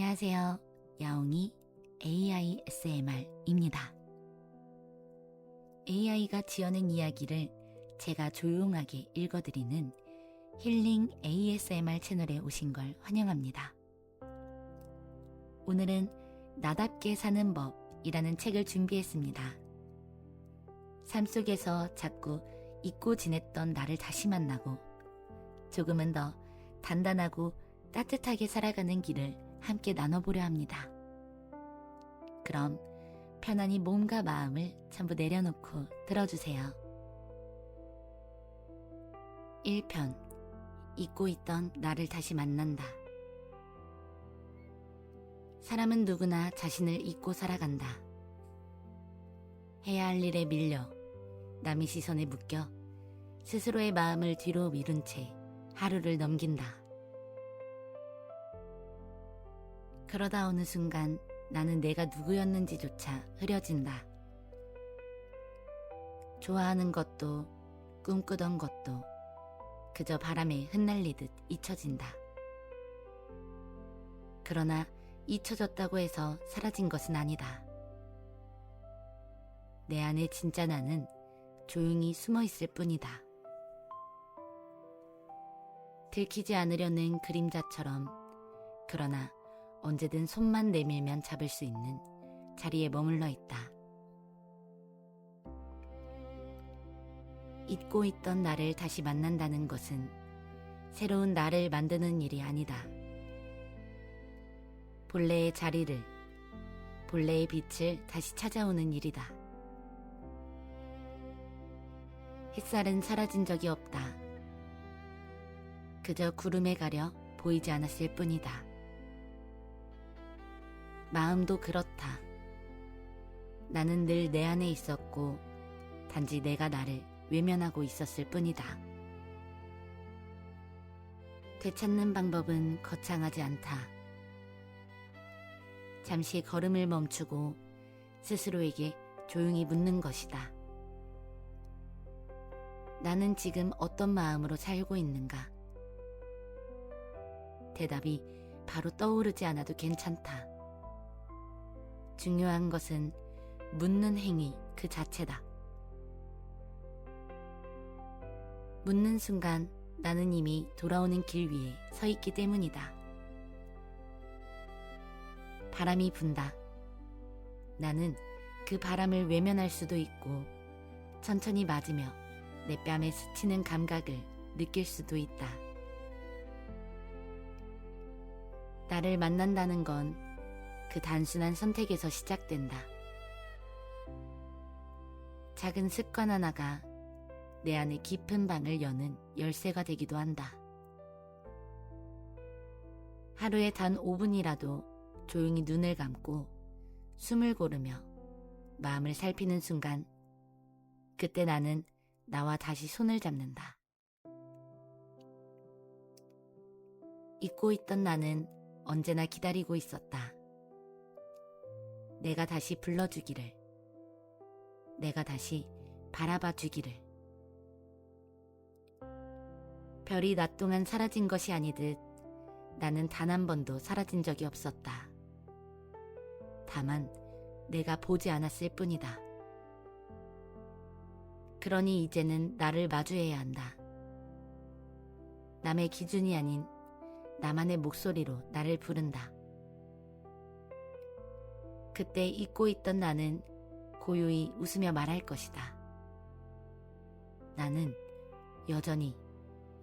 안녕하세요. 야옹이 AISMR입니다. AI가 지어낸 이야기를 제가 조용하게 읽어드리는 힐링 ASMR 채널에 오신 걸 환영합니다. 오늘은 나답게 사는 법이라는 책을 준비했습니다. 삶 속에서 자꾸 잊고 지냈던 나를 다시 만나고 조금은 더 단단하고 따뜻하게 살아가는 길을 함께 나눠보려 합니다. 그럼 편안히 몸과 마음을 전부 내려놓고 들어주세요. 1편 잊고 있던 나를 다시 만난다. 사람은 누구나 자신을 잊고 살아간다. 해야 할 일에 밀려 남의 시선에 묶여 스스로의 마음을 뒤로 미룬 채 하루를 넘긴다. 그러다 어느 순간 나는 내가 누구였는지조차 흐려진다. 좋아하는 것도 꿈꾸던 것도 그저 바람에 흩날리듯 잊혀진다. 그러나 잊혀졌다고 해서 사라진 것은 아니다. 내 안에 진짜 나는 조용히 숨어 있을 뿐이다. 들키지 않으려는 그림자처럼, 그러나 언제든 손만 내밀면 잡을 수 있는 자리에 머물러 있다. 잊고 있던 나를 다시 만난다는 것은 새로운 나를 만드는 일이 아니다. 본래의 자리를, 본래의 빛을 다시 찾아오는 일이다. 햇살은 사라진 적이 없다. 그저 구름에 가려 보이지 않았을 뿐이다. 마음도 그렇다. 나는 늘 내 안에 있었고 단지 내가 나를 외면하고 있었을 뿐이다. 되찾는 방법은 거창하지 않다. 잠시 걸음을 멈추고 스스로에게 조용히 묻는 것이다. 나는 지금 어떤 마음으로 살고 있는가? 대답이 바로 떠오르지 않아도 괜찮다. 중요한 것은 묻는 행위 그 자체다. 묻는 순간 나는 이미 돌아오는 길 위에 서 있기 때문이다. 바람이 분다. 나는 그 바람을 외면할 수도 있고 천천히 맞으며 내 뺨에 스치는 감각을 느낄 수도 있다. 나를 만난다는 건 그 단순한 선택에서 시작된다. 작은 습관 하나가 내 안에 깊은 방을 여는 열쇠가 되기도 한다. 하루에 단 5분이라도 조용히 눈을 감고 숨을 고르며 마음을 살피는 순간, 그때 나는 나와 다시 손을 잡는다. 잊고 있던 나는 언제나 기다리고 있었다. 내가 다시 불러주기를, 내가 다시 바라봐 주기를. 별이 낮 동안 사라진 것이 아니듯 나는 단 한 번도 사라진 적이 없었다. 다만 내가 보지 않았을 뿐이다. 그러니 이제는 나를 마주해야 한다. 남의 기준이 아닌 나만의 목소리로 나를 부른다. 그때 잊고 있던 나는 고요히 웃으며 말할 것이다. 나는 여전히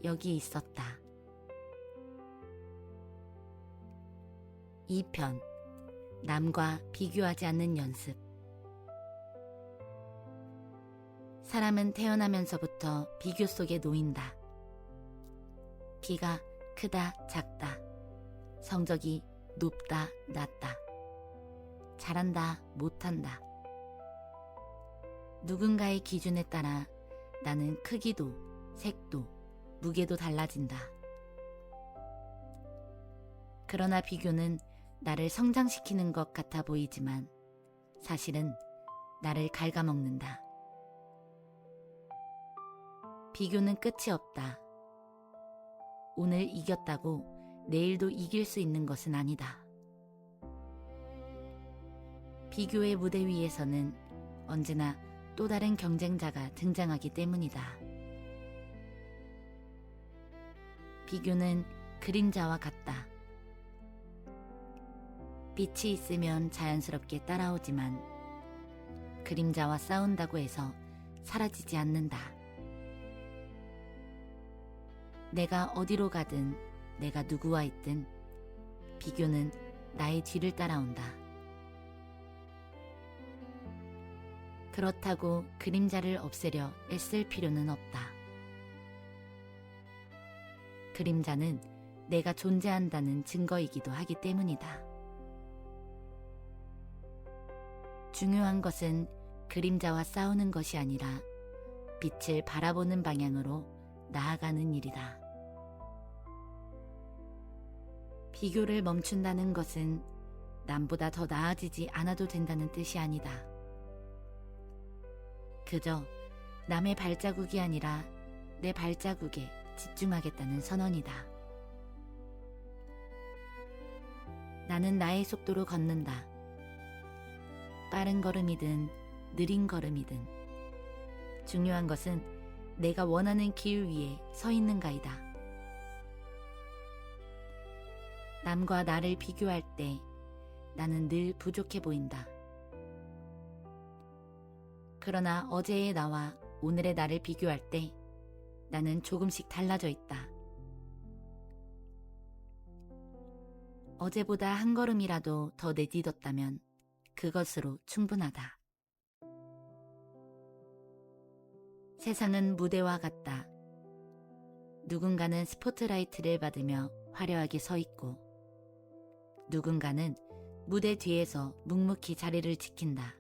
여기 있었다. 2편 남과 비교하지 않는 연습. 사람은 태어나면서부터 비교 속에 놓인다. 키가 크다 작다, 성적이 높다 낮다, 잘한다 못한다. 누군가의 기준에 따라 나는 크기도 색도 무게도 달라진다. 그러나 비교는 나를 성장시키는 것 같아 보이지만 사실은 나를 갉아먹는다. 비교는 끝이 없다. 오늘 이겼다고 내일도 이길 수 있는 것은 아니다. 비교의 무대 위에서는 언제나 또 다른 경쟁자가 등장하기 때문이다. 비교는 그림자와 같다. 빛이 있으면 자연스럽게 따라오지만 그림자와 싸운다고 해서 사라지지 않는다. 내가 어디로 가든 내가 누구와 있든 비교는 나의 뒤를 따라온다. 그렇다고 그림자를 없애려 애쓸 필요는 없다. 그림자는 내가 존재한다는 증거이기도 하기 때문이다. 중요한 것은 그림자와 싸우는 것이 아니라 빛을 바라보는 방향으로 나아가는 일이다. 비교를 멈춘다는 것은 남보다 더 나아지지 않아도 된다는 뜻이 아니다. 그저 남의 발자국이 아니라 내 발자국에 집중하겠다는 선언이다. 나는 나의 속도로 걷는다. 빠른 걸음이든 느린 걸음이든 중요한 것은 내가 원하는 길 위에 서 있는가이다. 남과 나를 비교할 때 나는 늘 부족해 보인다. 그러나 어제의 나와 오늘의 나를 비교할 때 나는 조금씩 달라져 있다. 어제보다 한 걸음이라도 더 내딛었다면 그것으로 충분하다. 세상은 무대와 같다. 누군가는 스포트라이트를 받으며 화려하게 서 있고 누군가는 무대 뒤에서 묵묵히 자리를 지킨다.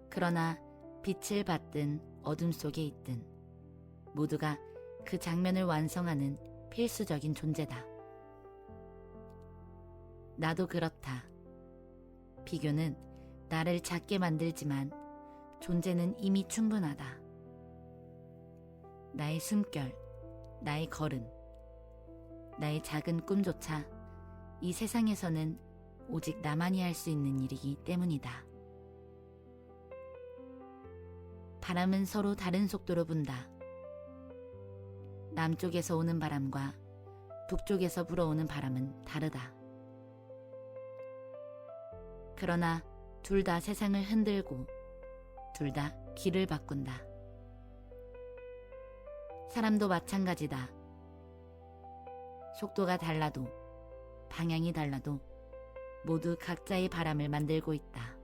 그러나 빛을 받든 어둠 속에 있든 모두가 그 장면을 완성하는 필수적인 존재다. 나도 그렇다. 비교는 나를 작게 만들지만 존재는 이미 충분하다. 나의 숨결, 나의 걸음, 나의 작은 꿈조차 이 세상에서는 오직 나만이 할 수 있는 일이기 때문이다. 바람은 서로 다른 속도로 분다. 남쪽에서 오는 바람과 북쪽에서 불어오는 바람은 다르다. 그러나 둘 다 세상을 흔들고 둘 다 길을 바꾼다. 사람도 마찬가지다. 속도가 달라도 방향이 달라도 모두 각자의 바람을 만들고 있다.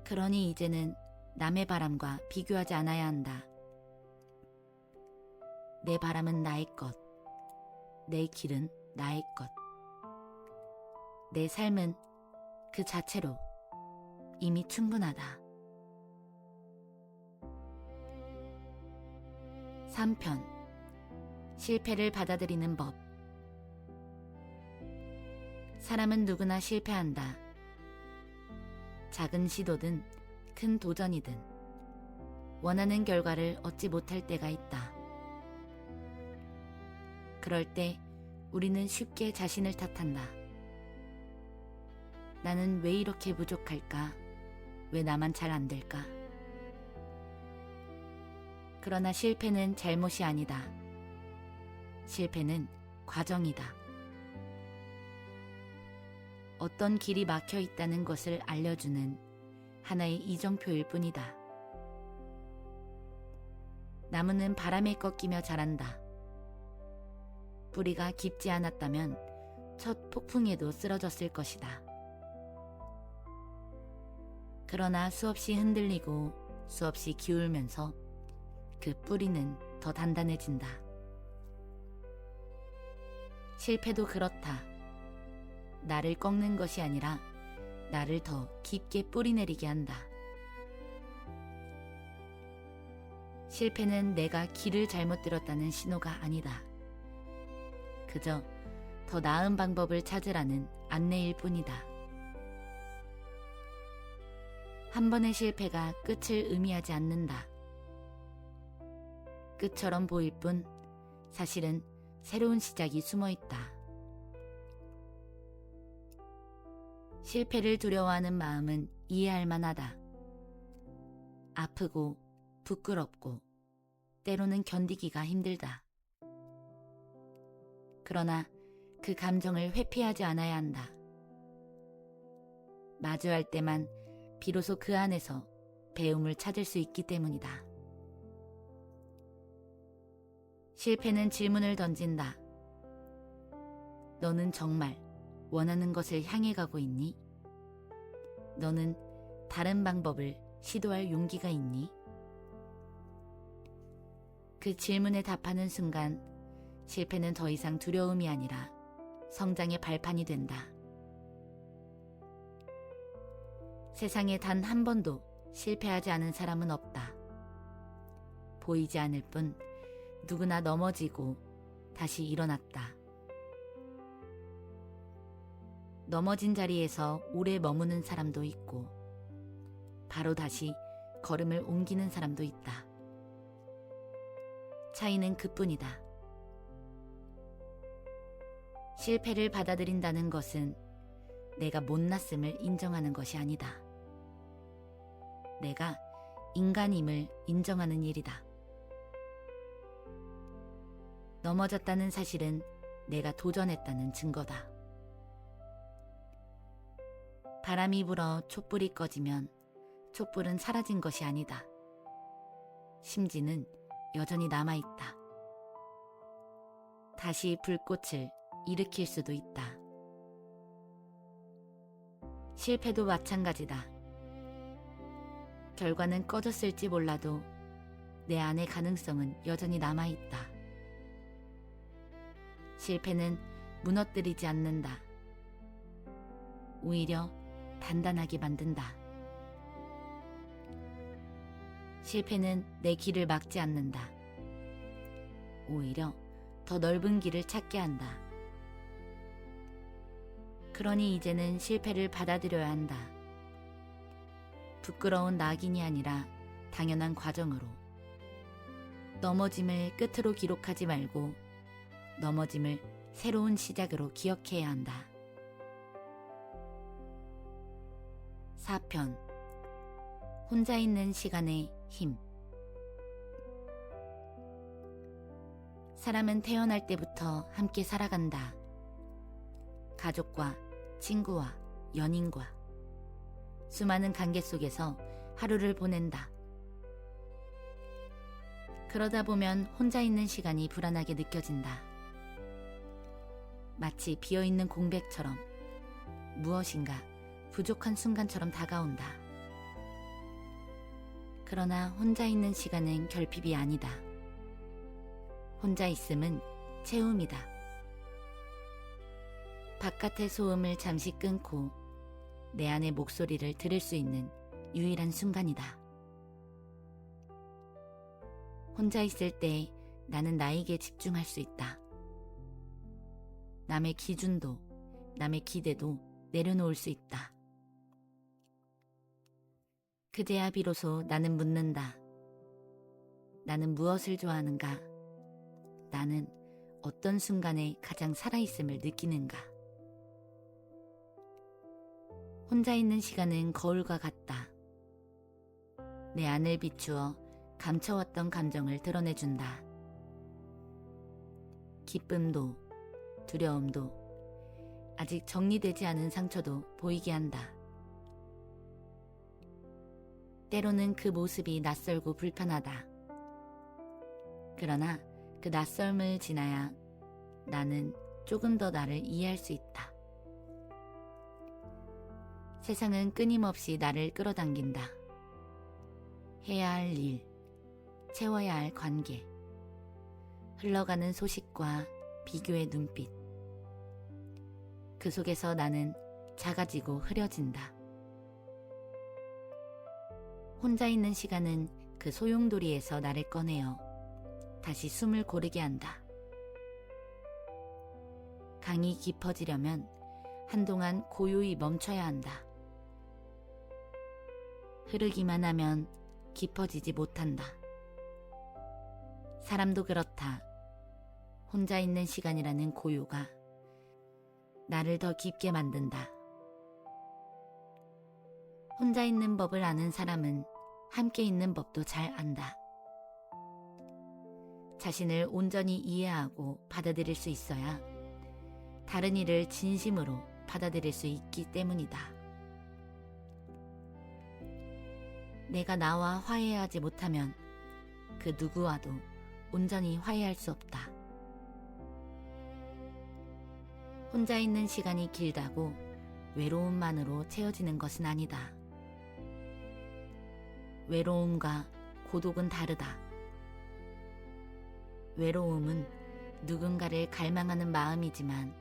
그러니 이제는 남의 바람과 비교하지 않아야 한다. 내 바람은 나의 것, 내 길은 나의 것, 내 삶은 그 자체로 이미 충분하다. 3편 실패를 받아들이는 법. 사람은 누구나 실패한다. 작은 시도든 큰 도전이든 원하는 결과를 얻지 못할 때가 있다. 그럴 때 우리는 쉽게 자신을 탓한다. 나는 왜 이렇게 부족할까? 왜 나만 잘 안 될까? 그러나 실패는 잘못이 아니다. 실패는 과정이다. 어떤 길이 막혀 있다는 것을 알려주는 하나의 이정표일 뿐이다. 나무는 바람에 꺾이며 자란다. 뿌리가 깊지 않았다면 첫 폭풍에도 쓰러졌을 것이다. 그러나 수없이 흔들리고 수없이 기울면서 그 뿌리는 더 단단해진다. 실패도 그렇다. 나를 꺾는 것이 아니라 나를 더 깊게 뿌리내리게 한다. 실패는 내가 길을 잘못 들었다는 신호가 아니다. 그저 더 나은 방법을 찾으라는 안내일 뿐이다. 한 번의 실패가 끝을 의미하지 않는다. 끝처럼 보일 뿐 사실은 새로운 시작이 숨어 있다. 실패를 두려워하는 마음은 이해할 만하다. 아프고 부끄럽고 때로는 견디기가 힘들다. 그러나 그 감정을 회피하지 않아야 한다. 마주할 때만 비로소 그 안에서 배움을 찾을 수 있기 때문이다. 실패는 질문을 던진다. 너는 정말 원하는 것을 향해 가고 있니? 너는 다른 방법을 시도할 용기가 있니? 그 질문에 답하는 순간 실패는 더 이상 두려움이 아니라 성장의 발판이 된다. 세상에 단 한 번도 실패하지 않은 사람은 없다. 보이지 않을 뿐 누구나 넘어지고 다시 일어났다. 넘어진 자리에서 오래 머무는 사람도 있고 바로 다시 걸음을 옮기는 사람도 있다. 차이는 그뿐이다. 실패를 받아들인다는 것은 내가 못났음을 인정하는 것이 아니다. 내가 인간임을 인정하는 일이다. 넘어졌다는 사실은 내가 도전했다는 증거다. 바람이 불어 촛불이 꺼지면 촛불은 사라진 것이 아니다. 심지는 여전히 남아있다. 다시 불꽃을 일으킬 수도 있다. 실패도 마찬가지다. 결과는 꺼졌을지 몰라도 내 안의 가능성은 여전히 남아있다. 실패는 무너뜨리지 않는다. 오히려 단단하게 만든다. 실패는 내 길을 막지 않는다. 오히려 더 넓은 길을 찾게 한다. 그러니 이제는 실패를 받아들여야 한다. 부끄러운 낙인이 아니라 당연한 과정으로. 넘어짐을 끝으로 기록하지 말고 넘어짐을 새로운 시작으로 기억해야 한다. 4편 혼자 있는 시간의 힘. 사람은 태어날 때부터 함께 살아간다. 가족과 친구와 연인과 수많은 관계 속에서 하루를 보낸다. 그러다 보면 혼자 있는 시간이 불안하게 느껴진다. 마치 비어있는 공백처럼 무엇인가 부족한 순간처럼 다가온다. 그러나 혼자 있는 시간은 결핍이 아니다. 혼자 있음은 채움이다. 바깥의 소음을 잠시 끊고 내 안의 목소리를 들을 수 있는 유일한 순간이다. 혼자 있을 때 나는 나에게 집중할 수 있다. 남의 기준도, 남의 기대도 내려놓을 수 있다. 그제야 비로소 나는 묻는다. 나는 무엇을 좋아하는가? 나는 어떤 순간에 가장 살아있음을 느끼는가? 혼자 있는 시간은 거울과 같다. 내 안을 비추어 감춰왔던 감정을 드러내준다. 기쁨도 두려움도 아직 정리되지 않은 상처도 보이게 한다. 때로는 그 모습이 낯설고 불편하다. 그러나 그 낯설음을 지나야 나는 조금 더 나를 이해할 수 있다. 세상은 끊임없이 나를 끌어당긴다. 해야 할 일, 채워야 할 관계, 흘러가는 소식과 비교의 눈빛. 그 속에서 나는 작아지고 흐려진다. 혼자 있는 시간은 그 소용돌이에서 나를 꺼내어 다시 숨을 고르게 한다. 강이 깊어지려면 한동안 고요히 멈춰야 한다. 흐르기만 하면 깊어지지 못한다. 사람도 그렇다. 혼자 있는 시간이라는 고요가 나를 더 깊게 만든다. 혼자 있는 법을 아는 사람은 함께 있는 법도 잘 안다. 자신을 온전히 이해하고 받아들일 수 있어야 다른 이를 진심으로 받아들일 수 있기 때문이다. 내가 나와 화해하지 못하면 그 누구와도 온전히 화해할 수 없다. 혼자 있는 시간이 길다고 외로움만으로 채워지는 것은 아니다. 외로움과 고독은 다르다. 외로움은 누군가를 갈망하는 마음이지만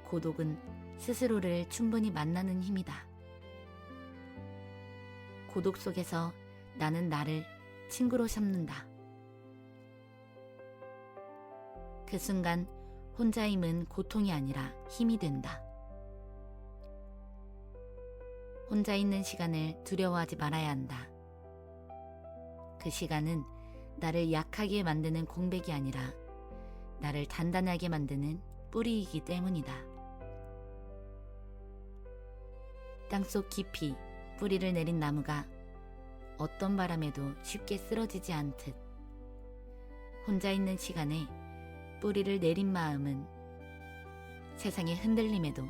고독은 스스로를 충분히 만나는 힘이다. 고독 속에서 나는 나를 친구로 삼는다. 그 순간 혼자임은 고통이 아니라 힘이 된다. 혼자 있는 시간을 두려워하지 말아야 한다. 그 시간은 나를 약하게 만드는 공백이 아니라 나를 단단하게 만드는 뿌리이기 때문이다. 땅속 깊이 뿌리를 내린 나무가 어떤 바람에도 쉽게 쓰러지지 않듯 혼자 있는 시간에 뿌리를 내린 마음은 세상의 흔들림에도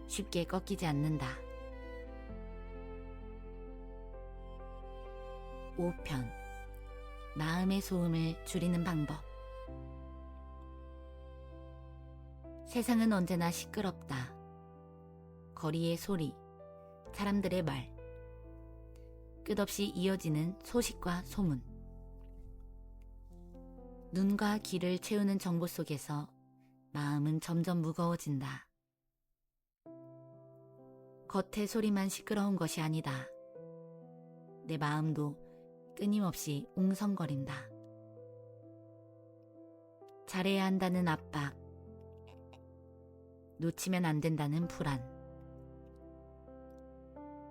쉽게 꺾이지 않는다. 5편 마음의 소음을 줄이는 방법. 세상은 언제나 시끄럽다. 거리의 소리, 사람들의 말, 끝없이 이어지는 소식과 소문. 눈과 귀를 채우는 정보 속에서 마음은 점점 무거워진다. 겉의 소리만 시끄러운 것이 아니다. 내 마음도 끊임없이 웅성거린다. 잘해야 한다는 압박, 놓치면 안 된다는 불안,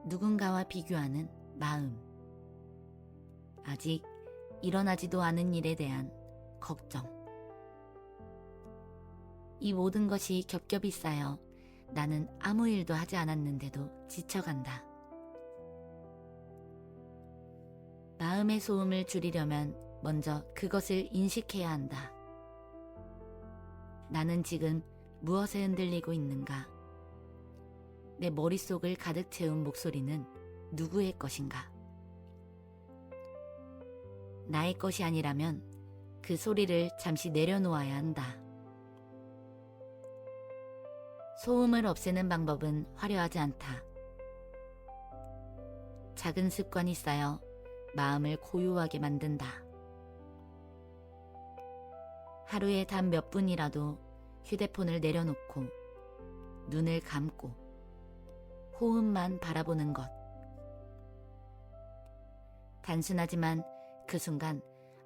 누군가와 비교하는 마음, 아직 일어나지도 않은 일에 대한 걱정. 이 모든 것이 겹겹이 쌓여 나는 아무 일도 하지 않았는데도 지쳐간다. 마음의 소음을 줄이려면 먼저 그것을 인식해야 한다. 나는 지금 무엇에 흔들리고 있는가? 내 머릿속을 가득 채운 목소리는 누구의 것인가? 나의 것이 아니라면 그 소리를 잠시 내려놓아야 한다. 소음을 없애는 방법은 화려하지 않다. 작은 습관이 쌓여 마음을 고요하게 만든다. 하루에 단 몇 분이라도 휴대폰을 내려놓고 눈을 감고 호흡만 바라보는 것. 단순하지만 그 순간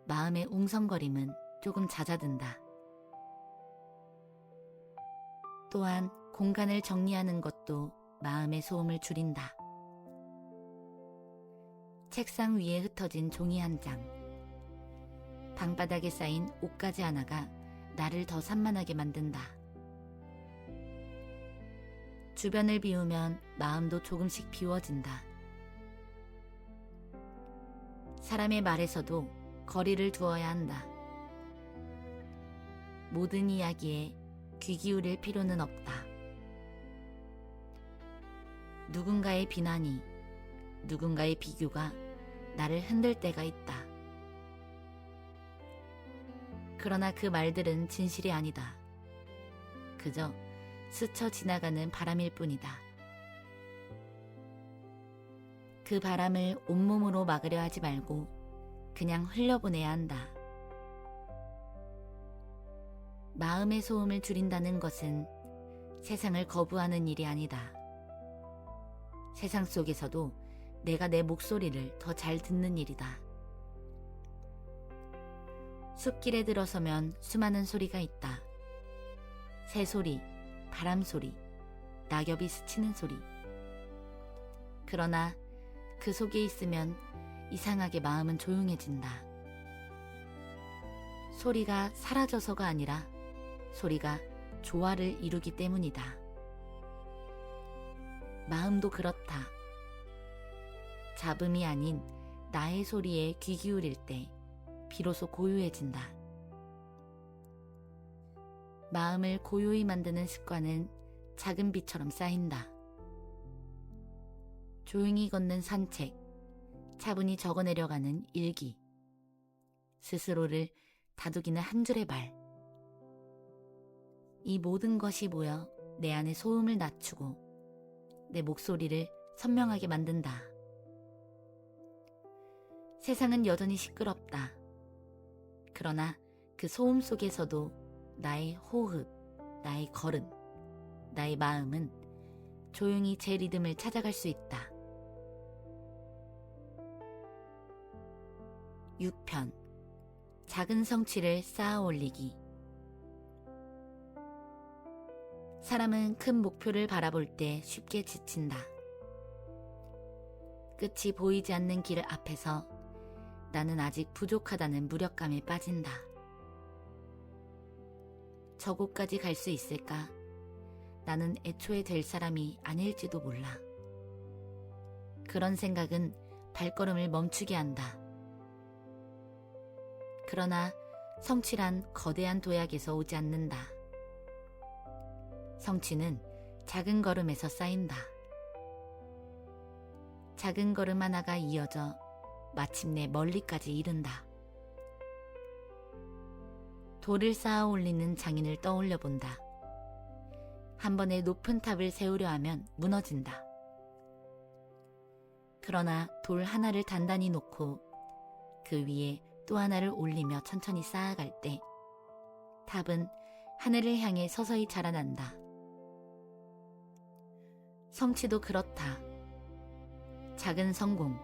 마음의 웅성거림은 조금 잦아든다. 또한 공간을 정리하는 것도 마음의 소음을 줄인다. 책상 위에 흩어진 종이 한 장, 방바닥에 쌓인 옷가지 하나가 나를 더 산만하게 만든다. 주변을 비우면 마음도 조금씩 비워진다. 사람의 말에서도 거리를 두어야 한다. 모든 이야기에 귀 기울일 필요는 없다. 누군가의 비난이, 누군가의 비교가 나를 흔들 때가 있다. 그러나 그 말들은 진실이 아니다. 그저 스쳐 지나가는 바람일 뿐이다. 그 바람을 온몸으로 막으려 하지 말고 그냥 흘려보내야 한다. 마음의 소음을 줄인다는 것은 세상을 거부하는 일이 아니다. 세상 속에서도 내가 내 목소리를 더 잘 듣는 일이다. 숲길에 들어서면 수많은 소리가 있다. 새소리, 바람소리, 낙엽이 스치는 소리. 그러나 그 속에 있으면 이상하게 마음은 조용해진다. 소리가 사라져서가 아니라 소리가 조화를 이루기 때문이다. 마음도 그렇다. 잡음이 아닌 나의 소리에 귀 기울일 때 비로소 고요해진다. 마음을 고요히 만드는 습관은 작은 비처럼 쌓인다. 조용히 걷는 산책, 차분히 적어내려가는 일기, 스스로를 다독이는 한 줄의 말. 이 모든 것이 모여 내 안의 소음을 낮추고 내 목소리를 선명하게 만든다. 세상은 여전히 시끄럽다. 그러나 그 소음 속에서도 나의 호흡, 나의 걸음, 나의 마음은 조용히 제 리듬을 찾아갈 수 있다. 6편 작은 성취를 쌓아 올리기. 사람은 큰 목표를 바라볼 때 쉽게 지친다. 끝이 보이지 않는 길 앞에서 나는 아직 부족하다는 무력감에 빠진다. 저곳까지 갈 수 있을까? 나는 애초에 될 사람이 아닐지도 몰라. 그런 생각은 발걸음을 멈추게 한다. 그러나 성취란 거대한 도약에서 오지 않는다. 성취는 작은 걸음에서 쌓인다. 작은 걸음 하나가 이어져 마침내 멀리까지 이른다. 돌을 쌓아 올리는 장인을 떠올려 본다. 한 번에 높은 탑을 세우려 하면 무너진다. 그러나 돌 하나를 단단히 놓고 그 위에 또 하나를 올리며 천천히 쌓아갈 때 탑은 하늘을 향해 서서히 자라난다. 성취도 그렇다. 작은 성공,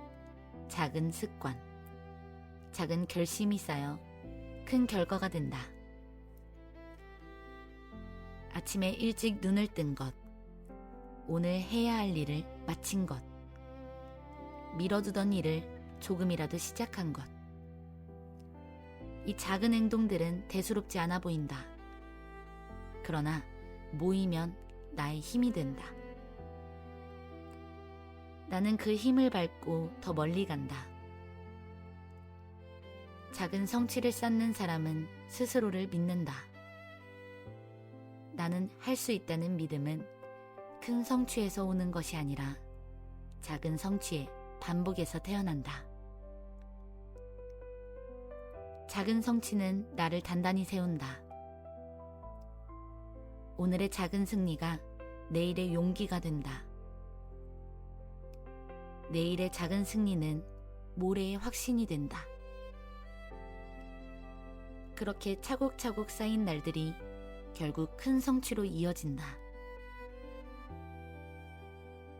작은 습관, 작은 결심이 쌓여 큰 결과가 된다. 아침에 일찍 눈을 뜬 것, 오늘 해야 할 일을 마친 것, 미뤄두던 일을 조금이라도 시작한 것. 이 작은 행동들은 대수롭지 않아 보인다. 그러나 모이면 나의 힘이 된다. 나는 그 힘을 밟고 더 멀리 간다. 작은 성취를 쌓는 사람은 스스로를 믿는다. 나는 할 수 있다는 믿음은 큰 성취에서 오는 것이 아니라 작은 성취의 반복에서 태어난다. 작은 성취는 나를 단단히 세운다. 오늘의 작은 승리가 내일의 용기가 된다. 내일의 작은 승리는 모레의 확신이 된다. 그렇게 차곡차곡 쌓인 날들이 결국 큰 성취로 이어진다.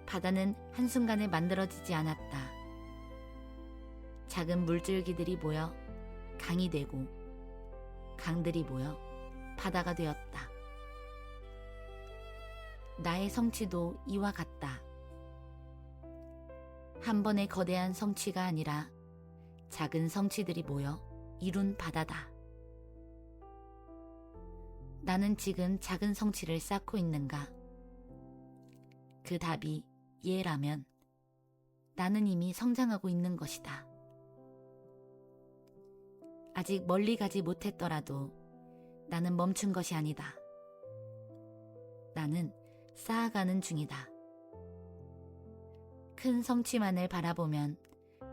바다는 한순간에 만들어지지 않았다. 작은 물줄기들이 모여 강이 되고 강들이 모여 바다가 되었다. 나의 성취도 이와 같다. 한 번의 거대한 성취가 아니라 작은 성취들이 모여 이룬 바다다. 나는 지금 작은 성취를 쌓고 있는가? 그 답이 예라면 나는 이미 성장하고 있는 것이다. 아직 멀리 가지 못했더라도 나는 멈춘 것이 아니다. 나는 쌓아가는 중이다. 큰 성취만을 바라보면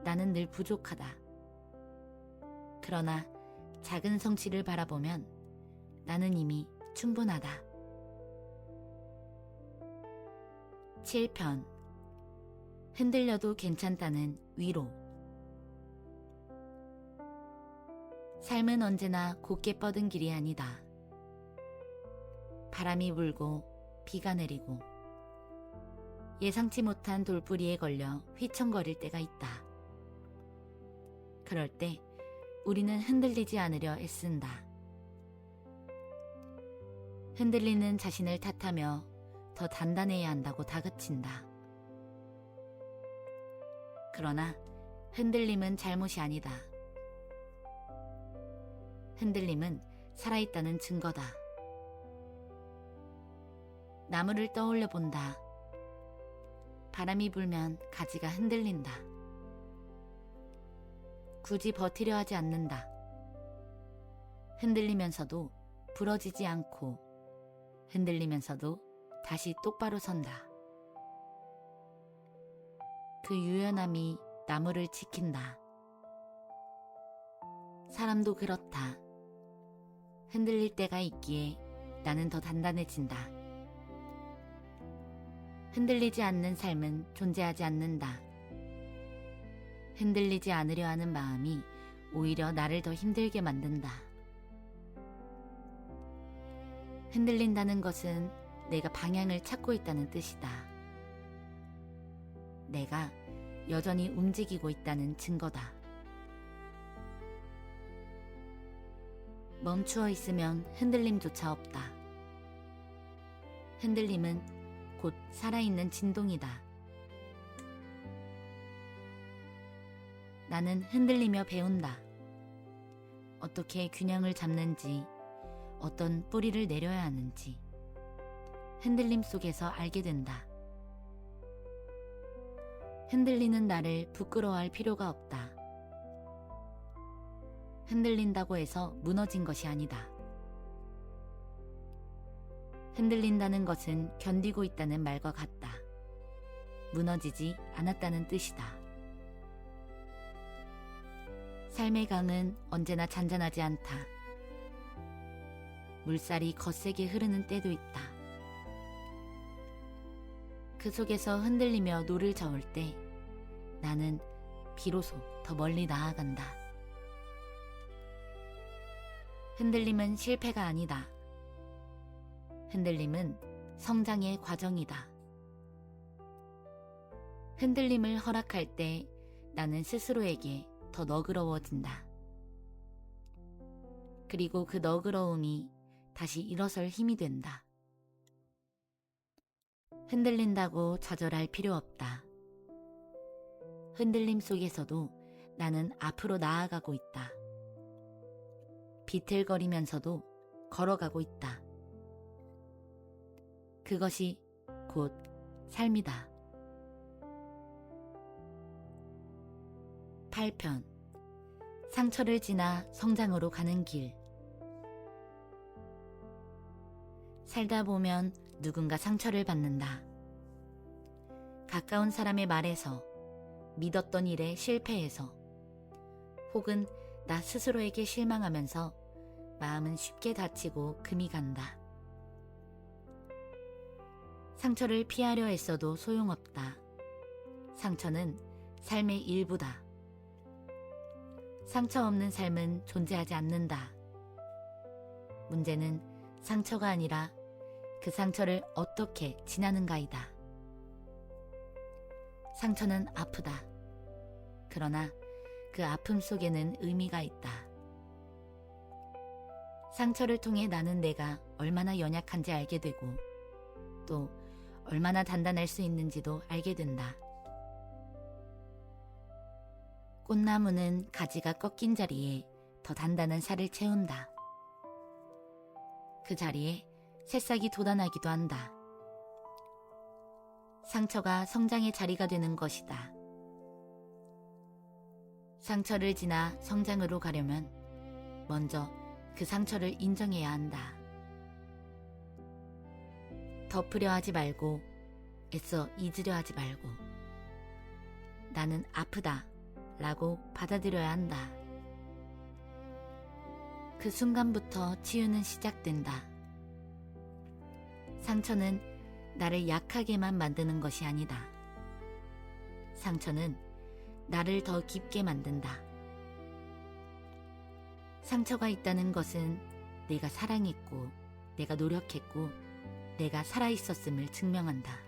나는 늘 부족하다. 그러나 작은 성취를 바라보면 나는 이미 충분하다. 7편 흔들려도 괜찮다는 위로. 삶은 언제나 곧게 뻗은 길이 아니다. 바람이 불고 비가 내리고 예상치 못한 돌부리에 걸려 휘청거릴 때가 있다. 그럴 때 우리는 흔들리지 않으려 애쓴다. 흔들리는 자신을 탓하며 더 단단해야 한다고 다그친다. 그러나 흔들림은 잘못이 아니다. 흔들림은 살아있다는 증거다. 나무를 떠올려 본다. 바람이 불면 가지가 흔들린다. 굳이 버티려 하지 않는다. 흔들리면서도 부러지지 않고 흔들리면서도 다시 똑바로 선다. 그 유연함이 나무를 지킨다. 사람도 그렇다. 흔들릴 때가 있기에 나는 더 단단해진다. 흔들리지 않는 삶은 존재하지 않는다. 흔들리지 않으려 하는 마음이 오히려 나를 더 힘들게 만든다. 흔들린다는 것은 내가 방향을 찾고 있다는 뜻이다. 내가 여전히 움직이고 있다는 증거다. 멈추어 있으면 흔들림조차 없다. 흔들림은 곧 살아있는 진동이다. 나는 흔들리며 배운다. 어떻게 균형을 잡는지, 어떤 뿌리를 내려야 하는지 흔들림 속에서 알게 된다. 흔들리는 나를 부끄러워할 필요가 없다. 흔들린다고 해서 무너진 것이 아니다. 흔들린다는 것은 견디고 있다는 말과 같다. 무너지지 않았다는 뜻이다. 삶의 강은 언제나 잔잔하지 않다. 물살이 거세게 흐르는 때도 있다. 그 속에서 흔들리며 노를 저을 때 나는 비로소 더 멀리 나아간다. 흔들림은 실패가 아니다. 흔들림은 성장의 과정이다. 흔들림을 허락할 때 나는 스스로에게 더 너그러워진다. 그리고 그 너그러움이 다시 일어설 힘이 된다. 흔들린다고 좌절할 필요 없다. 흔들림 속에서도 나는 앞으로 나아가고 있다. 비틀거리면서도 걸어가고 있다. 그것이 곧 삶이다. 8편 상처를 지나 성장으로 가는 길. 살다 보면 누군가 상처를 받는다. 가까운 사람의 말에서, 믿었던 일에 실패해서, 혹은 나 스스로에게 실망하면서 마음은 쉽게 다치고 금이 간다. 상처를 피하려 했어도 소용없다. 상처는 삶의 일부다. 상처 없는 삶은 존재하지 않는다. 문제는 상처가 아니라 그 상처를 어떻게 지나는가이다. 상처는 아프다. 그러나 그 아픔 속에는 의미가 있다. 상처를 통해 나는 내가 얼마나 연약한지 알게 되고 또 얼마나 단단할 수 있는지도 알게 된다. 꽃나무는 가지가 꺾인 자리에 더 단단한 살을 채운다. 그 자리에 새싹이 돋아나기도 한다. 상처가 성장의 자리가 되는 것이다. 상처를 지나 성장으로 가려면 먼저 그 상처를 인정해야 한다. 덮으려 하지 말고 애써 잊으려 하지 말고 나는 아프다 라고 받아들여야 한다. 그 순간부터 치유는 시작된다. 상처는 나를 약하게만 만드는 것이 아니다. 상처는 나를 더 깊게 만든다. 상처가 있다는 것은 내가 사랑했고, 내가 노력했고, 내가 살아있었음을 증명한다.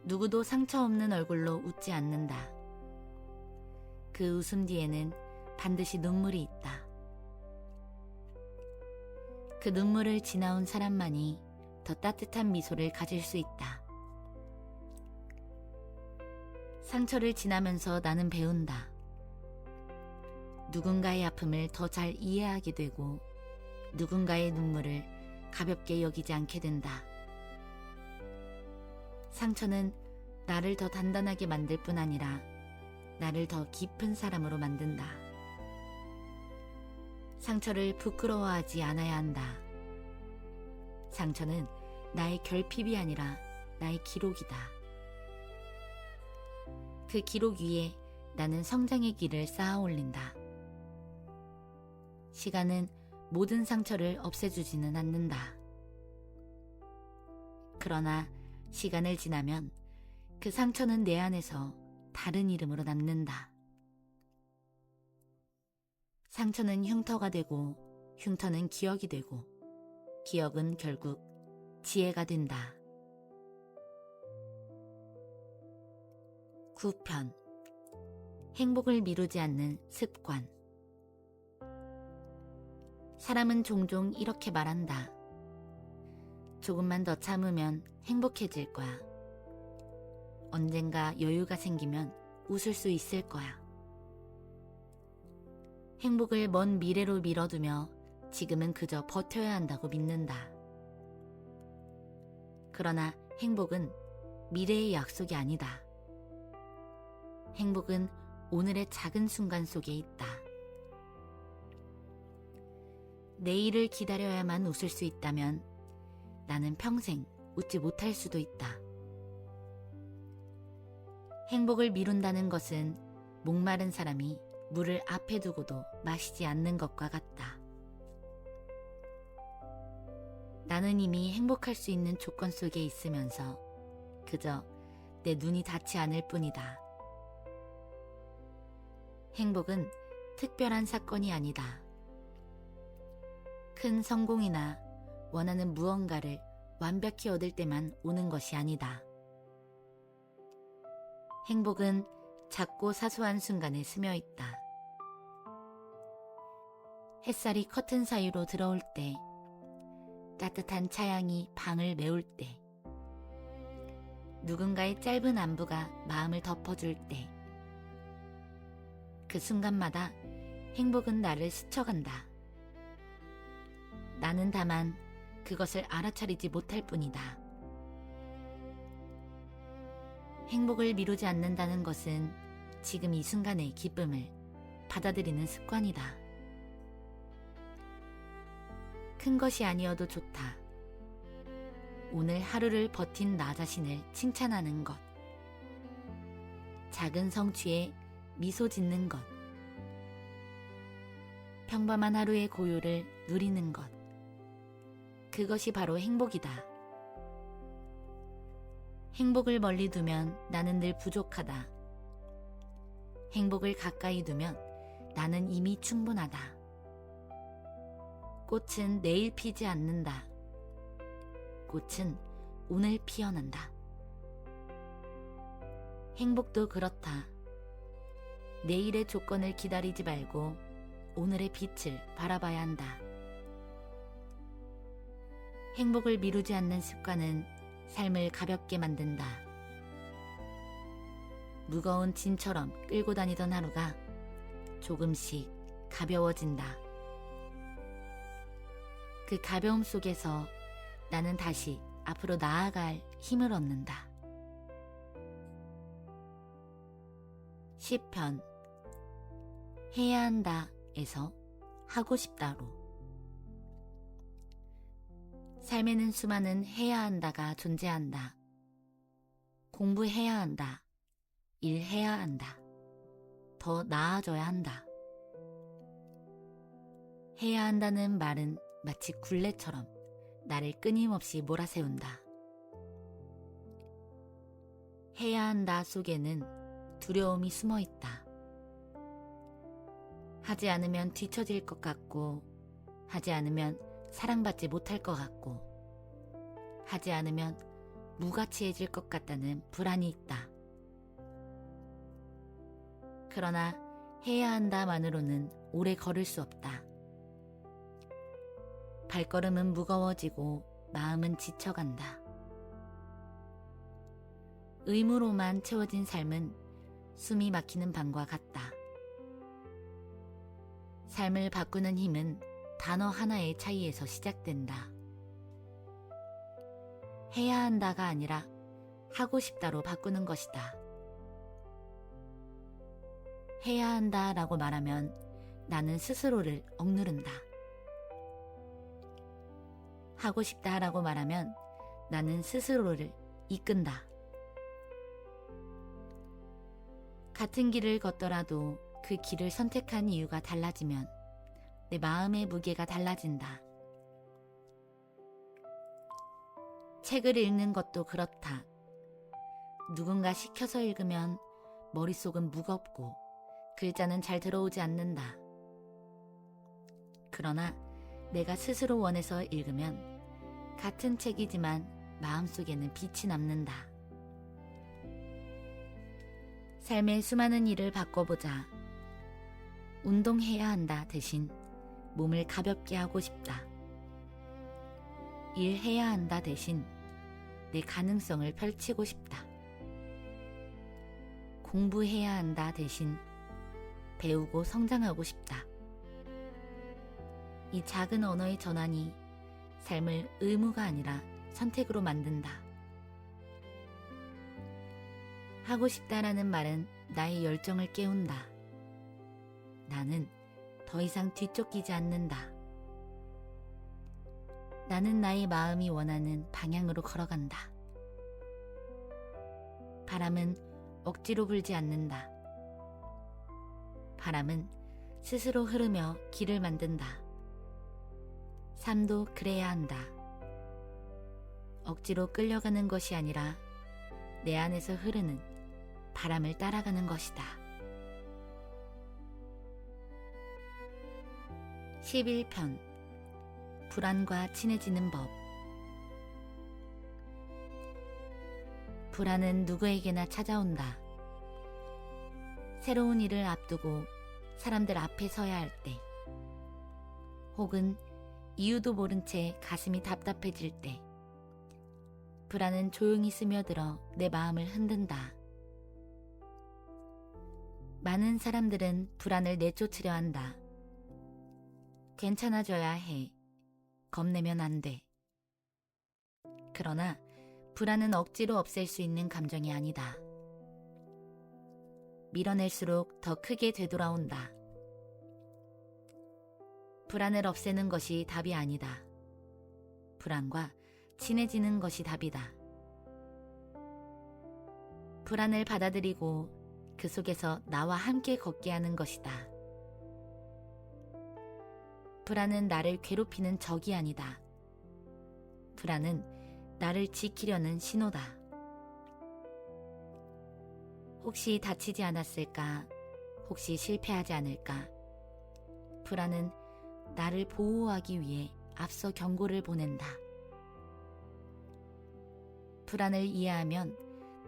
누구도 상처 없는 얼굴로 웃지 않는다. 그 웃음 뒤에는 반드시 눈물이 있다. 그 눈물을 지나온 사람만이 더 따뜻한 미소를 가질 수 있다. 상처를 지나면서 나는 배운다. 누군가의 아픔을 더 잘 이해하게 되고 누군가의 눈물을 가볍게 여기지 않게 된다. 상처는 나를 더 단단하게 만들 뿐 아니라 나를 더 깊은 사람으로 만든다. 상처를 부끄러워하지 않아야 한다. 상처는 나의 결핍이 아니라 나의 기록이다. 그 기록 위에 나는 성장의 길을 쌓아 올린다. 시간은 모든 상처를 없애주지는 않는다. 그러나 시간을 지나면 그 상처는 내 안에서 다른 이름으로 남는다. 상처는 흉터가 되고 흉터는 기억이 되고 기억은 결국 지혜가 된다. 9편 행복을 미루지 않는 습관. 사람은 종종 이렇게 말한다. 조금만 더 참으면 행복해질 거야. 언젠가 여유가 생기면 웃을 수 있을 거야. 행복을 먼 미래로 미뤄두며 지금은 그저 버텨야 한다고 믿는다. 그러나 행복은 미래의 약속이 아니다. 행복은 오늘의 작은 순간 속에 있다. 내일을 기다려야만 웃을 수 있다면 나는 평생 웃지 못할 수도 있다. 행복을 미룬다는 것은 목마른 사람이 물을 앞에 두고도 마시지 않는 것과 같다. 나는 이미 행복할 수 있는 조건 속에 있으면서 그저 내 눈이 닿지 않을 뿐이다. 행복은 특별한 사건이 아니다. 큰 성공이나 원하는 무언가를 완벽히 얻을 때만 오는 것이 아니다. 행복은 작고 사소한 순간에 스며 있다. 햇살이 커튼 사이로 들어올 때, 따뜻한 차양이 방을 메울 때, 누군가의 짧은 안부가 마음을 덮어줄 때, 그 순간마다 행복은 나를 스쳐간다. 나는 다만 그것을 알아차리지 못할 뿐이다. 행복을 미루지 않는다는 것은 지금 이 순간의 기쁨을 받아들이는 습관이다. 큰 것이 아니어도 좋다. 오늘 하루를 버틴 나 자신을 칭찬하는 것. 작은 성취에 미소 짓는 것. 평범한 하루의 고요를 누리는 것. 그것이 바로 행복이다. 행복을 멀리 두면 나는 늘 부족하다. 행복을 가까이 두면 나는 이미 충분하다. 꽃은 내일 피지 않는다. 꽃은 오늘 피어난다. 행복도 그렇다. 내일의 조건을 기다리지 말고 오늘의 빛을 바라봐야 한다. 행복을 미루지 않는 습관은 삶을 가볍게 만든다. 무거운 짐처럼 끌고 다니던 하루가 조금씩 가벼워진다. 그 가벼움 속에서 나는 다시 앞으로 나아갈 힘을 얻는다. 시편 해야 한다에서 하고 싶다로. 삶에는 수많은 해야 한다가 존재한다. 공부해야 한다. 일해야 한다. 더 나아져야 한다. 해야 한다는 말은 마치 굴레처럼 나를 끊임없이 몰아세운다. 해야 한다 속에는 두려움이 숨어 있다. 하지 않으면 뒤처질 것 같고, 하지 않으면 사랑받지 못할 것 같고, 하지 않으면 무가치해질 것 같다는 불안이 있다. 그러나 해야 한다만으로는 오래 걸을 수 없다. 발걸음은 무거워지고 마음은 지쳐간다. 의무로만 채워진 삶은 숨이 막히는 방과 같다. 삶을 바꾸는 힘은 단어 하나의 차이에서 시작된다. 해야 한다가 아니라 하고 싶다로 바꾸는 것이다. 해야 한다 라고 말하면 나는 스스로를 억누른다. 하고 싶다 라고 말하면 나는 스스로를 이끈다. 같은 길을 걷더라도 그 길을 선택한 이유가 달라지면 내 마음의 무게가 달라진다. 책을 읽는 것도 그렇다. 누군가 시켜서 읽으면 머릿속은 무겁고 글자는 잘 들어오지 않는다. 그러나 내가 스스로 원해서 읽으면 같은 책이지만 마음속에는 빛이 남는다. 삶의 수많은 일을 바꿔보자. 운동해야 한다 대신 몸을 가볍게 하고 싶다. 일해야 한다 대신 내 가능성을 펼치고 싶다. 공부해야 한다 대신 배우고 성장하고 싶다. 이 작은 언어의 전환이 삶을 의무가 아니라 선택으로 만든다. 하고 싶다라는 말은 나의 열정을 깨운다. 나는 더 이상 뒤쫓기지 않는다. 나는 나의 마음이 원하는 방향으로 걸어간다. 바람은 억지로 불지 않는다. 바람은 스스로 흐르며 길을 만든다. 삶도 그래야 한다. 억지로 끌려가는 것이 아니라 내 안에서 흐르는 바람을 따라가는 것이다. 11편 불안과 친해지는 법. 불안은 누구에게나 찾아온다. 새로운 일을 앞두고 사람들 앞에 서야 할 때, 혹은 이유도 모른 채 가슴이 답답해질 때, 불안은 조용히 스며들어 내 마음을 흔든다. 많은 사람들은 불안을 내쫓으려 한다. 괜찮아져야 해. 겁내면 안 돼. 그러나 불안은 억지로 없앨 수 있는 감정이 아니다. 밀어낼수록 더 크게 되돌아온다. 불안을 없애는 것이 답이 아니다. 불안과 친해지는 것이 답이다. 불안을 받아들이고 그 속에서 나와 함께 걷게 하는 것이다. 불안은 나를 괴롭히는 적이 아니다. 불안은 나를 지키려는 신호다. 혹시 다치지 않았을까? 혹시 실패하지 않을까? 불안은 나를 보호하기 위해 앞서 경고를 보낸다. 불안을 이해하면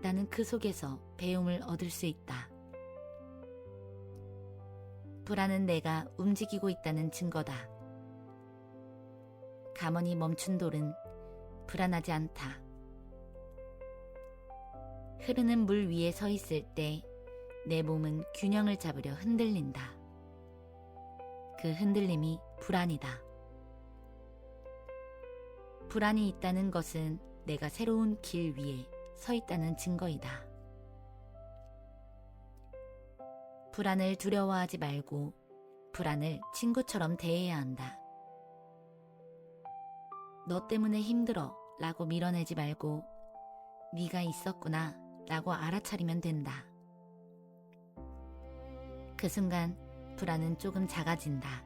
나는 그 속에서 배움을 얻을 수 있다. 불안은 내가 움직이고 있다는 증거다. 가만히 멈춘 돌은 불안하지 않다. 흐르는 물 위에 서 있을 때 내 몸은 균형을 잡으려 흔들린다. 그 흔들림이 불안이다. 불안이 있다는 것은 내가 새로운 길 위에 서 있다는 증거이다. 불안을 두려워하지 말고 불안을 친구처럼 대해야 한다. 너 때문에 힘들어 라고 밀어내지 말고 네가 있었구나 라고 알아차리면 된다. 그 순간 불안은 조금 작아진다.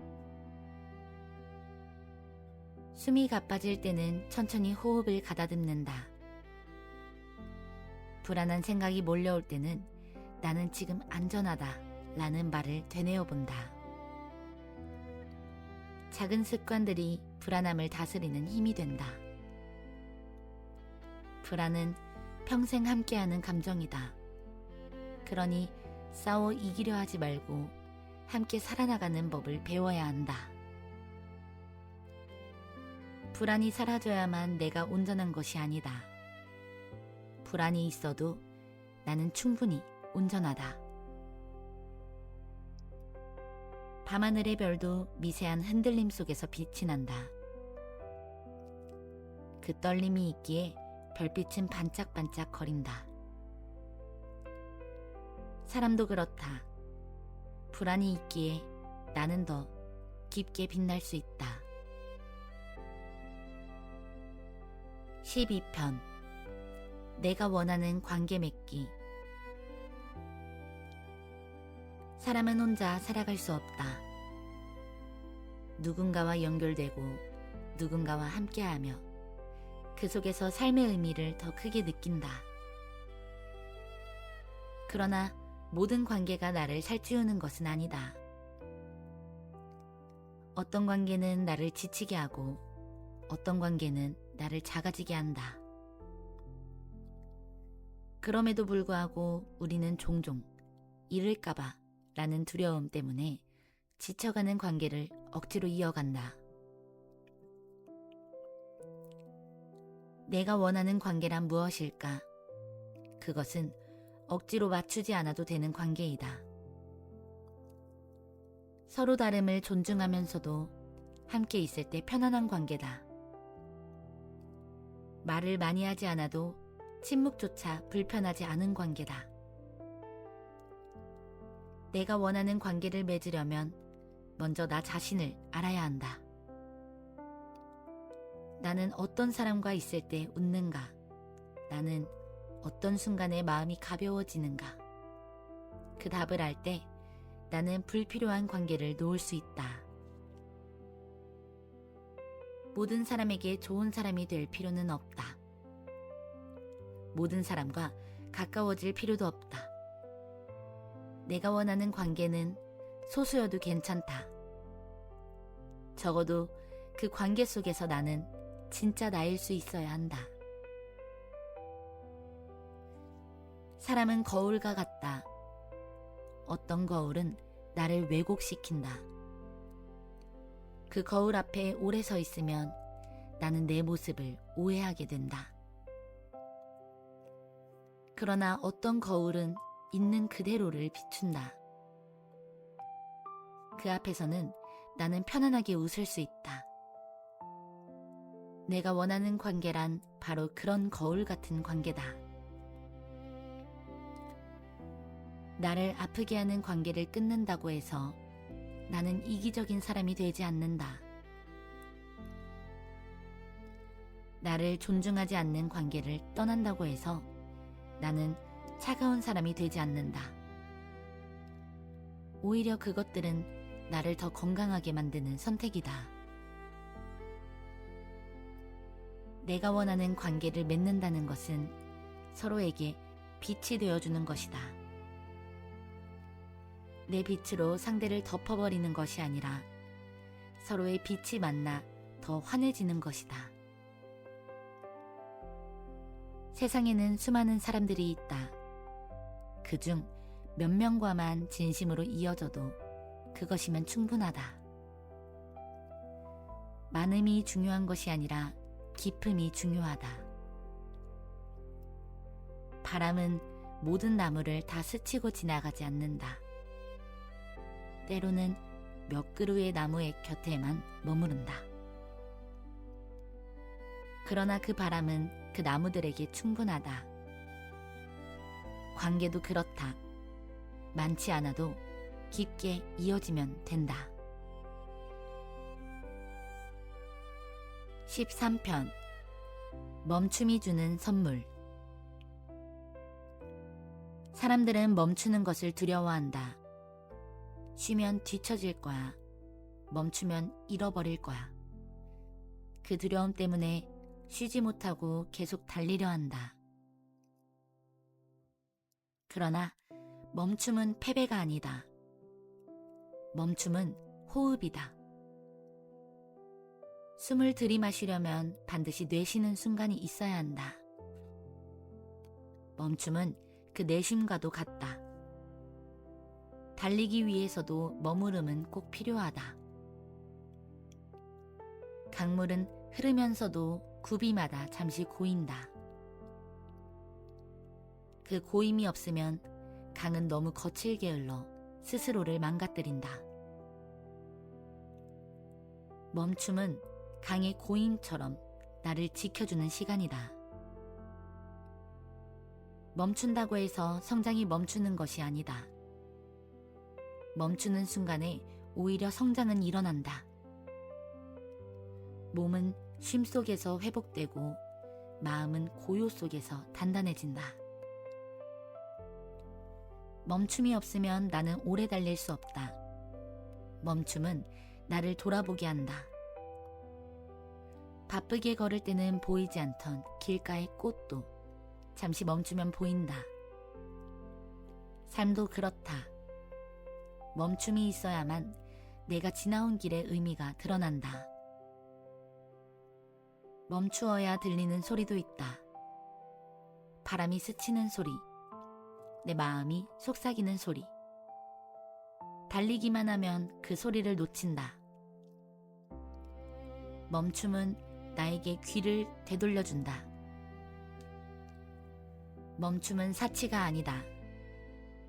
숨이 가빠질 때는 천천히 호흡을 가다듬는다. 불안한 생각이 몰려올 때는 나는 지금 안전하다 라는 말을 되뇌어 본다. 작은 습관들이 불안함을 다스리는 힘이 된다. 불안은 평생 함께하는 감정이다. 그러니 싸워 이기려 하지 말고 함께 살아나가는 법을 배워야 한다. 불안이 사라져야만 내가 온전한 것이 아니다. 불안이 있어도 나는 충분히 온전하다. 밤하늘의 별도 미세한 흔들림 속에서 빛이 난다. 그 떨림이 있기에 별빛은 반짝반짝 거린다. 사람도 그렇다. 불안이 있기에 나는 더 깊게 빛날 수 있다. 12편 내가 원하는 관계 맺기. 사람은 혼자 살아갈 수 없다. 누군가와 연결되고 누군가와 함께하며 그 속에서 삶의 의미를 더 크게 느낀다. 그러나 모든 관계가 나를 살찌우는 것은 아니다. 어떤 관계는 나를 지치게 하고 어떤 관계는 나를 작아지게 한다. 그럼에도 불구하고 우리는 종종 잃을까봐 라는 두려움 때문에 지쳐가는 관계를 억지로 이어간다. 내가 원하는 관계란 무엇일까? 그것은 억지로 맞추지 않아도 되는 관계이다. 서로 다름을 존중하면서도 함께 있을 때 편안한 관계다. 말을 많이 하지 않아도 침묵조차 불편하지 않은 관계다. 내가 원하는 관계를 맺으려면 먼저 나 자신을 알아야 한다. 나는 어떤 사람과 있을 때 웃는가? 나는 어떤 순간에 마음이 가벼워지는가? 그 답을 알 때 나는 불필요한 관계를 놓을 수 있다. 모든 사람에게 좋은 사람이 될 필요는 없다. 모든 사람과 가까워질 필요도 없다. 내가 원하는 관계는 소수여도 괜찮다. 적어도 그 관계 속에서 나는 진짜 나일 수 있어야 한다. 사람은 거울과 같다. 어떤 거울은 나를 왜곡시킨다. 그 거울 앞에 오래 서 있으면 나는 내 모습을 오해하게 된다. 그러나 어떤 거울은 있는 그대로를 비춘다. 그 앞에서는 나는 편안하게 웃을 수 있다. 내가 원하는 관계란 바로 그런 거울 같은 관계다. 나를 아프게 하는 관계를 끊는다고 해서 나는 이기적인 사람이 되지 않는다. 나를 존중하지 않는 관계를 떠난다고 해서 나는 차가운 사람이 되지 않는다. 오히려 그것들은 나를 더 건강하게 만드는 선택이다. 내가 원하는 관계를 맺는다는 것은 서로에게 빛이 되어주는 것이다. 내 빛으로 상대를 덮어버리는 것이 아니라 서로의 빛이 만나 더 환해지는 것이다. 세상에는 수많은 사람들이 있다. 그중 몇 명과만 진심으로 이어져도 그것이면 충분하다. 많음이 중요한 것이 아니라 깊음이 중요하다. 바람은 모든 나무를 다 스치고 지나가지 않는다. 때로는 몇 그루의 나무의 곁에만 머무른다. 그러나 그 바람은 그 나무들에게 충분하다. 관계도 그렇다. 많지 않아도 깊게 이어지면 된다. 13편 멈춤이 주는 선물. 사람들은 멈추는 것을 두려워한다. 쉬면 뒤처질 거야. 멈추면 잃어버릴 거야. 그 두려움 때문에 쉬지 못하고 계속 달리려 한다. 그러나 멈춤은 패배가 아니다. 멈춤은 호흡이다. 숨을 들이마시려면 반드시 내쉬는 순간이 있어야 한다. 멈춤은 그 내쉼과도 같다. 달리기 위해서도 머무름은 꼭 필요하다. 강물은 흐르면서도 굽이마다 잠시 고인다. 그 고임이 없으면 강은 너무 거칠게 흘러 스스로를 망가뜨린다. 멈춤은 강의 고임처럼 나를 지켜주는 시간이다. 멈춘다고 해서 성장이 멈추는 것이 아니다. 멈추는 순간에 오히려 성장은 일어난다. 몸은 쉼 속에서 회복되고 마음은 고요 속에서 단단해진다. 멈춤이 없으면 나는 오래 달릴 수 없다. 멈춤은 나를 돌아보게 한다. 바쁘게 걸을 때는 보이지 않던 길가의 꽃도 잠시 멈추면 보인다. 삶도 그렇다. 멈춤이 있어야만 내가 지나온 길의 의미가 드러난다. 멈추어야 들리는 소리도 있다. 바람이 스치는 소리, 내 마음이 속삭이는 소리. 달리기만 하면 그 소리를 놓친다. 멈춤은 나에게 귀를 되돌려준다. 멈춤은 사치가 아니다.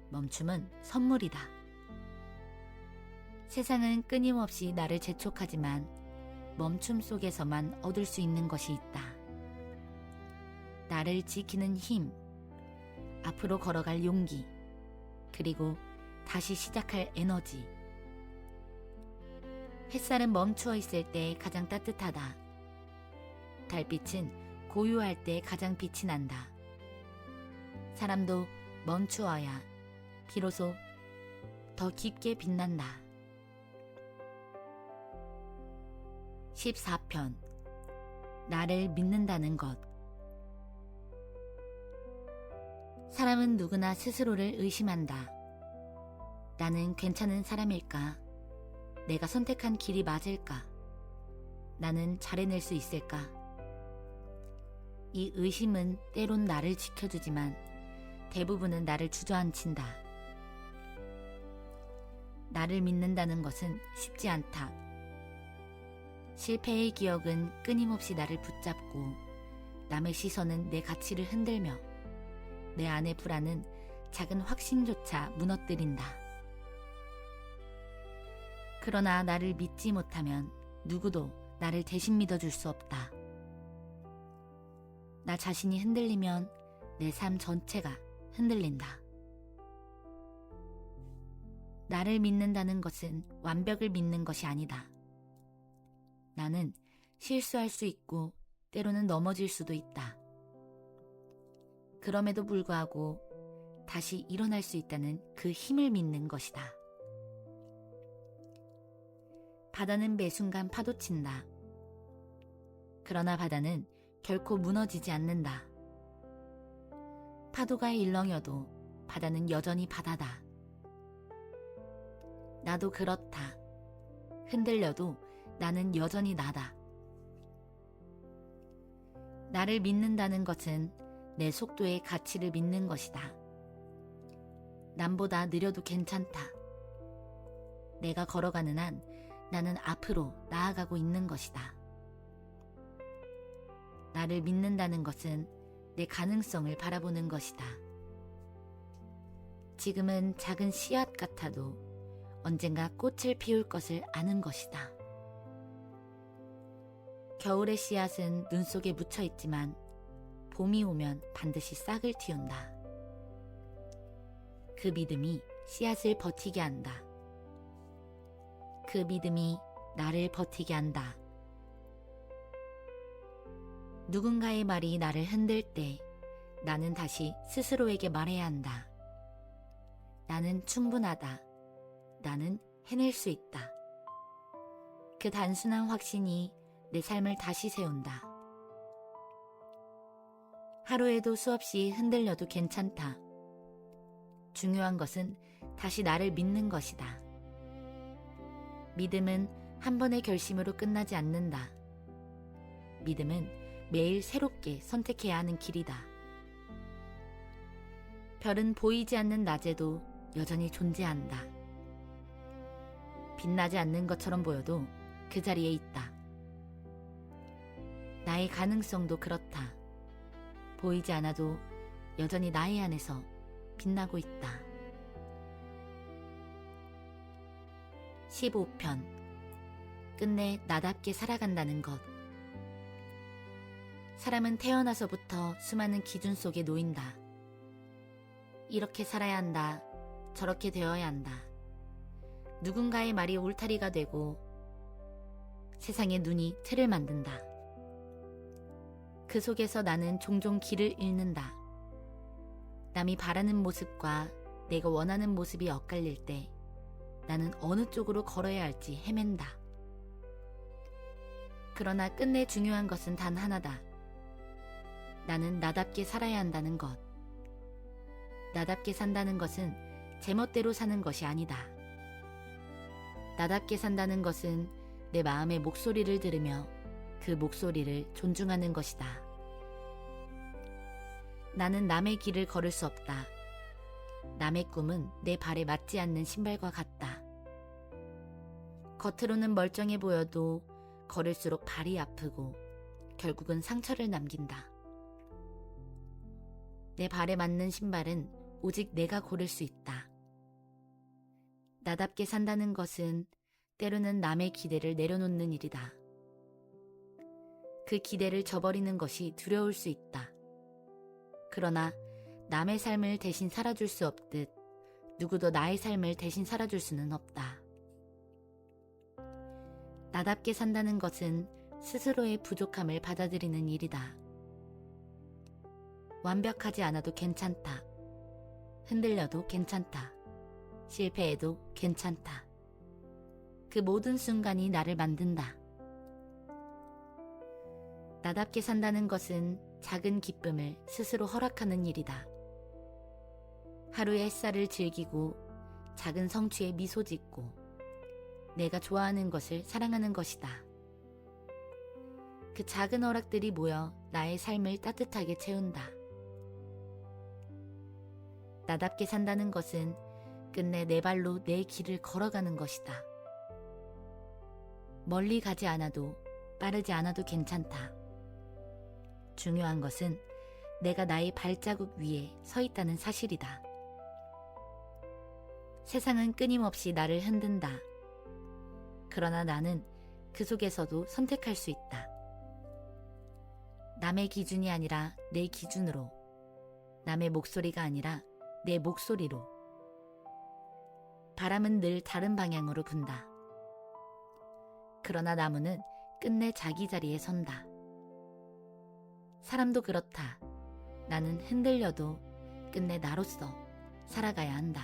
멈춤은 선물이다. 세상은 끊임없이 나를 재촉하지만 멈춤 속에서만 얻을 수 있는 것이 있다. 나를 지키는 힘, 앞으로 걸어갈 용기, 그리고 다시 시작할 에너지. 햇살은 멈추어 있을 때 가장 따뜻하다. 달빛은 고요할 때 가장 빛이 난다. 사람도 멈추어야 비로소 더 깊게 빛난다. 14편. 나를 믿는다는 것. 사람은 누구나 스스로를 의심한다. 나는 괜찮은 사람일까? 내가 선택한 길이 맞을까? 나는 잘해낼 수 있을까? 이 의심은 때론 나를 지켜주지만 대부분은 나를 주저앉힌다. 나를 믿는다는 것은 쉽지 않다. 실패의 기억은 끊임없이 나를 붙잡고 남의 시선은 내 가치를 흔들며 내 안의 불안은 작은 확신조차 무너뜨린다. 그러나 나를 믿지 못하면 누구도 나를 대신 믿어줄 수 없다. 나 자신이 흔들리면 내 삶 전체가 흔들린다. 나를 믿는다는 것은 완벽을 믿는 것이 아니다. 나는 실수할 수 있고 때로는 넘어질 수도 있다. 그럼에도 불구하고 다시 일어날 수 있다는 그 힘을 믿는 것이다. 바다는 매 순간 파도친다. 그러나 바다는 결코 무너지지 않는다. 파도가 일렁여도 바다는 여전히 바다다. 나도 그렇다. 흔들려도 나는 여전히 나다. 나를 믿는다는 것은 내 속도의 가치를 믿는 것이다. 남보다 느려도 괜찮다. 내가 걸어가는 한 나는 앞으로 나아가고 있는 것이다. 나를 믿는다는 것은 내 가능성을 바라보는 것이다. 지금은 작은 씨앗 같아도 언젠가 꽃을 피울 것을 아는 것이다. 겨울의 씨앗은 눈 속에 묻혀 있지만 봄이 오면 반드시 싹을 틔운다. 그 믿음이 씨앗을 버티게 한다. 그 믿음이 나를 버티게 한다. 누군가의 말이 나를 흔들 때 나는 다시 스스로에게 말해야 한다. 나는 충분하다. 나는 해낼 수 있다. 그 단순한 확신이 내 삶을 다시 세운다. 하루에도 수없이 흔들려도 괜찮다. 중요한 것은 다시 나를 믿는 것이다. 믿음은 한 번의 결심으로 끝나지 않는다. 믿음은 매일 새롭게 선택해야 하는 길이다. 별은 보이지 않는 낮에도 여전히 존재한다. 빛나지 않는 것처럼 보여도 그 자리에 있다. 나의 가능성도 그렇다. 보이지 않아도 여전히 나의 안에서 빛나고 있다. 15편. 끝내 나답게 살아간다는 것. 사람은 태어나서부터 수많은 기준 속에 놓인다. 이렇게 살아야 한다. 저렇게 되어야 한다. 누군가의 말이 울타리가 되고 세상의 눈이 틀을 만든다. 그 속에서 나는 종종 길을 잃는다. 남이 바라는 모습과 내가 원하는 모습이 엇갈릴 때 나는 어느 쪽으로 걸어야 할지 헤맨다. 그러나 끝내 중요한 것은 단 하나다. 나는 나답게 살아야 한다는 것. 나답게 산다는 것은 제멋대로 사는 것이 아니다. 나답게 산다는 것은 내 마음의 목소리를 들으며 그 목소리를 존중하는 것이다. 나는 남의 길을 걸을 수 없다. 남의 꿈은 내 발에 맞지 않는 신발과 같다. 겉으로는 멀쩡해 보여도 걸을수록 발이 아프고 결국은 상처를 남긴다. 내 발에 맞는 신발은 오직 내가 고를 수 있다. 나답게 산다는 것은 때로는 남의 기대를 내려놓는 일이다. 그 기대를 저버리는 것이 두려울 수 있다. 그러나 남의 삶을 대신 살아줄 수 없듯 누구도 나의 삶을 대신 살아줄 수는 없다. 나답게 산다는 것은 스스로의 부족함을 받아들이는 일이다. 완벽하지 않아도 괜찮다. 흔들려도 괜찮다. 실패해도 괜찮다. 그 모든 순간이 나를 만든다. 나답게 산다는 것은 작은 기쁨을 스스로 허락하는 일이다. 하루의 햇살을 즐기고 작은 성취에 미소 짓고 내가 좋아하는 것을 사랑하는 것이다. 그 작은 허락들이 모여 나의 삶을 따뜻하게 채운다. 나답게 산다는 것은 끝내 내 발로 내 길을 걸어가는 것이다. 멀리 가지 않아도 빠르지 않아도 괜찮다. 중요한 것은 내가 나의 발자국 위에 서 있다는 사실이다. 세상은 끊임없이 나를 흔든다. 그러나 나는 그 속에서도 선택할 수 있다. 남의 기준이 아니라 내 기준으로, 남의 목소리가 아니라 내 목소리로. 바람은 늘 다른 방향으로 분다. 그러나 나무는 끝내 자기 자리에 선다. 사람도 그렇다. 나는 흔들려도 끝내 나로서 살아가야 한다.